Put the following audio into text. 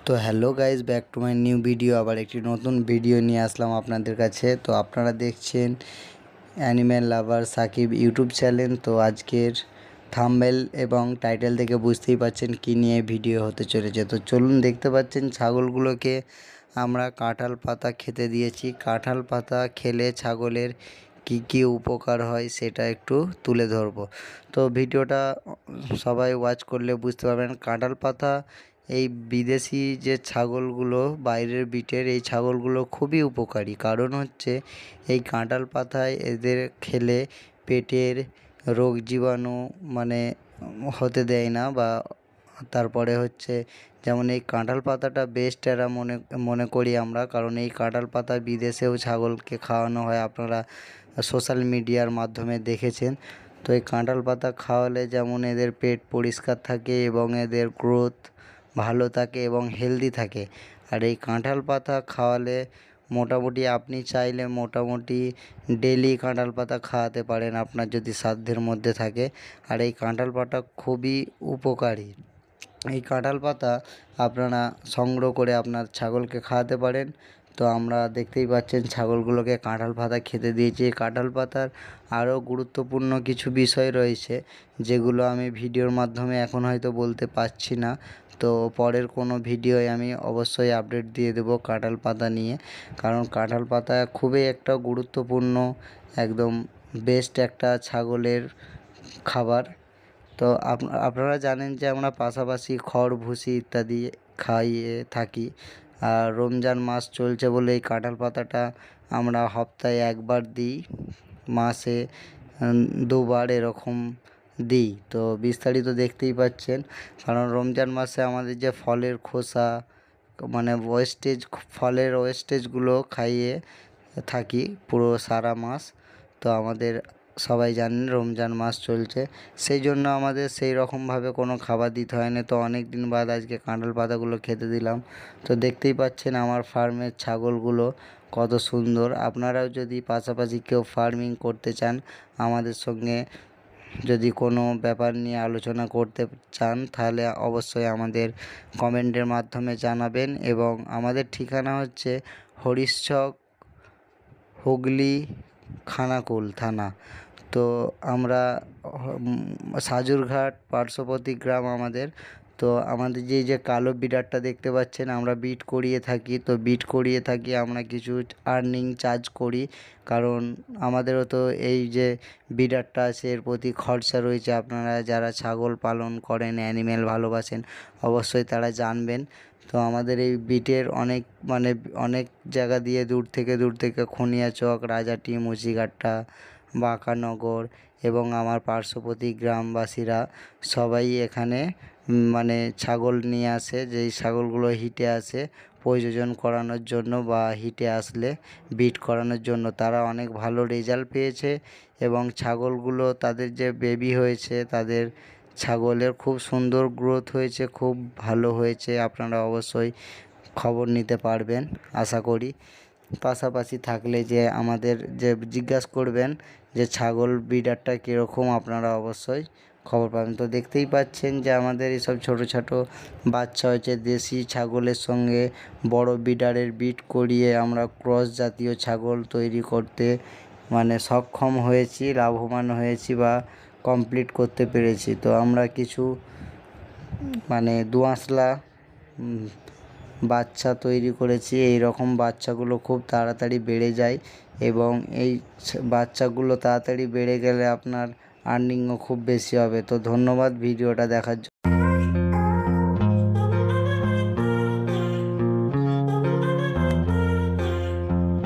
তো hello guys, back to my new video. আবার একটি নতুন ভিডিও নিয়ে আসলাম আপনাদের কাছে। তো আপনারা দেখছেন অ্যানিম্যাল লাভার সাকিব ইউটিউব চ্যানেল। তো আজকের থাম্বনেল এবং টাইটেল থেকে বুঝতেই পাচ্ছেন কী নিয়ে ভিডিও হতে চলেছে। তো চলুন, দেখতে পাচ্ছেন ছাগলগুলোকে আমরা কাঁঠাল পাতা খেতে দিয়েছি। কাঁঠাল পাতা খেলে ছাগলের কী কী উপকার হয় সেটা একটু তুলে ধরবো। তো ভিডিওটা সবাই ওয়াচ করলে বুঝতে পারবেন। কাঁঠাল পাতা এই বিদেশি যে ছাগলগুলো, বাইরের বিটের এই ছাগলগুলো খুবই উপকারী। কারণ হচ্ছে এই কাঁঠাল পাতায় এদের খেলে পেটের রোগ জীবাণু হতে দেয় না। বা তারপরে হচ্ছে যেমন এই কাঁঠাল পাতাটা বেস্ট এরা মনে করি আমরা, কারণ এই কাঁঠাল পাতা বিদেশেও ছাগলকে খাওয়ানো হয়, আপনারা সোশ্যাল মিডিয়ার মাধ্যমে দেখেছেন। তো এই কাঁঠাল পাতা খাওয়ালে যেমন এদের পেট পরিষ্কার থাকে এবং এদের গ্রোথ ভালো থাকে এবং হেলদি থাকে। আর এই কাঁঠাল পাতা খাওয়ালে মোটামুটি আপনি চাইলে মোটামুটি ডেলি কাঁঠাল পাতা খাওয়াতে পারেন, আপনার যদি সাধ্যের মধ্যে থাকে। আর এই কাঁঠাল পাতা খুবই উপকারী। এই কাঁঠাল পাতা আপনারা সংগ্রহ করে আপনার ছাগলকে খাওয়াতে পারেন। তো আমরা দেখতেই পাচ্ছেন ছাগলগুলোকে কাঁঠাল পাতা খেতে দিয়েছি। কাঁঠাল পাতার আরও গুরুত্বপূর্ণ কিছু বিষয় রয়েছে, যেগুলো আমি ভিডিওর মাধ্যমে এখন হয়তো বলতে পারছি না। তো পরের কোনো ভিডিওয় আমি অবশ্যই আপডেট দিয়ে দেবো কাঁঠাল পাতা নিয়ে, কারণ কাঁঠাল পাতা খুবই একটা গুরুত্বপূর্ণ, একদম বেস্ট একটা ছাগলের খাবার। তো আপনারা জানেন যে আমরা পাশাপাশি খড় ভুসি ইত্যাদি খাইয়ে থাকি। আর রমজান মাস চলছে বলে এই কাঁঠাল পাতাটা আমরা সপ্তাহে একবার দিই, মাসে দুবার এরকম দিই। তো বিস্তারিত দেখতেই পাচ্ছেন, কারণ রমজান মাসে আমাদের যে ফলের খোসা ফলের ওয়েস্টেজগুলো খাইয়ে থাকি পুরো সারা মাস। তো আমাদের সবাই জানেন রমজান মাস চলছে, সেই জন্য আমাদের সেই রকমভাবে কোনো খাবার দিতে হয় না। তো অনেক দিন বাদ আজকে কাঁঠাল পাতাগুলো খেতে দিলাম। তো দেখতেই পাচ্ছেন আমার ফার্মের ছাগলগুলো কত সুন্দর। আপনারাও যদি পাশাপাশি কেউ ফার্মিং করতে চান, আমাদের সঙ্গে যদি কোনো ব্যাপার নিয়ে আলোচনা করতে চান, তাহলে অবশ্যই আমাদের কমেন্টের মাধ্যমে জানাবেন। এবং আমাদের ঠিকানা হচ্ছে হরিশচক, হুগলি, খানাকুল থানা। তো আমরা সাজুরঘাট পার্শ্ববর্তী গ্রাম আমাদের। তো আমাদের যে কালো বিডারটা দেখতে পাচ্ছেন, আমরা বিট করিয়ে থাকি। তো বিট করিয়ে থাকি, আমরা কিছু আর্নিং চার্জ করি, কারণ আমাদেরও তো এই যে বিডারটা আছে এর প্রতি খরচা রয়েছে। আপনারা যারা ছাগল পালন করেন, অ্যানিম্যাল ভালোবাসেন, অবশ্যই তারা জানবেন। তো আমাদের এই বিটের অনেক জায়গা দিয়ে দূর থেকে খুনিয়াচক, রাজাটি, মুচিঘাট্টা, বাঁকানগর এবং আমার পার্শ্ববর্তী গ্রামবাসীরা সবাই এখানে ছাগল নিয়ে আসে। যেই ছাগলগুলো হিটে আসে প্রজনন করানোর জন্য বা হিটে আসলে বিট করানোর জন্য, তারা অনেক ভালো রেজাল্ট পেয়েছে। এবং ছাগলগুলো তাদের যে বেবি হয়েছে, তাদের ছাগলের খুব সুন্দর গ্রোথ হয়েছে, খুব ভালো হয়েছে। আপনারা অবশ্যই খবর নিতে পারবেন আশা করি। পাশাপাশি থাকলে যে আমাদের যে জিজ্ঞাসা করবেন যে ছাগল ব্রিডারটা কীরকম, আপনারা অবশ্যই খবর পাবেন। তো দেখতেই পাচ্ছেন যে আমাদের এসব ছোটো বাচ্চা হয়েছে দেশি ছাগলের সঙ্গে বড় ব্রিডারের বিট করিয়ে আমরা ক্রস জাতীয় ছাগল তৈরি করতে সক্ষম হয়েছি, লাভবান হয়েছি বা কমপ্লিট করতে পেরেছি। তো আমরা কিছু দুআঁশলা বাচ্চা তৈরি করেছি। এই রকম বাচ্চাগুলো খুব তাড়াতাড়ি বেড়ে যায়, এবং এই বাচ্চাগুলো তাড়াতাড়ি বেড়ে গেলে আপনার আর্নিংও খুব বেশি হবে। তো ধন্যবাদ ভিডিওটা দেখার জন্য।